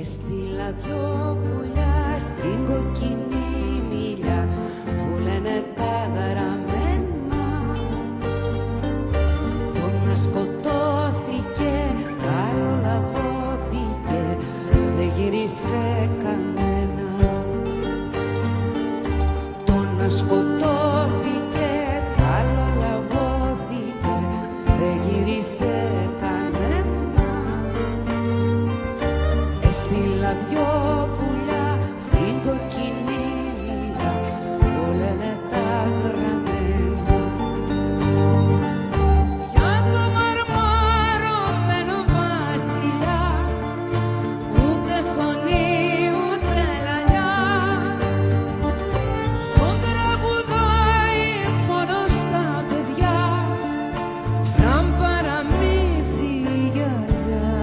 Έστειλα δυο πουλιά στην κοκκινή μιλιά που λένε τα γραμμένα. Το να σκοτώθηκε, τ' άλλο λαβώθηκε, δεν γύρισε κανένα. Το να σκοτώθηκε, τ' άλλο λαβώθηκε, δεν γύρισε κανένα. Έστειλα δυο πουλιά στην κοκκινή μιλιά που λένε τα γραμμένα. Για το μαρμαρωμένο βασιλιά, ούτε φωνή ούτε λαλιά, τον τραγουδάει μόνο στα παιδιά, σαν παραμύθι η γιαγιά.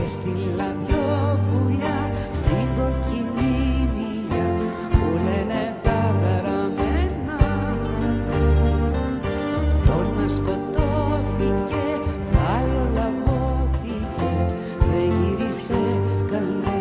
Έστειλα δυο πουλιά στην κοκκινή μιλιά που λένε τα γραμμένα. Το να σκοτώθηκε, τ' άλλο λαβώθηκε, δεν γύρισε κανένα.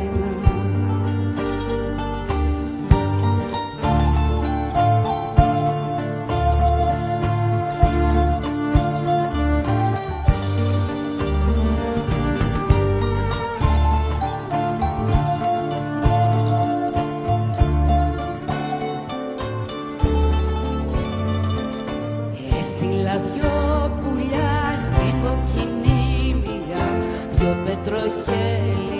Έστειλα δυο πουλιά στην κοκκινή μιλιά, δυο πετροχέλη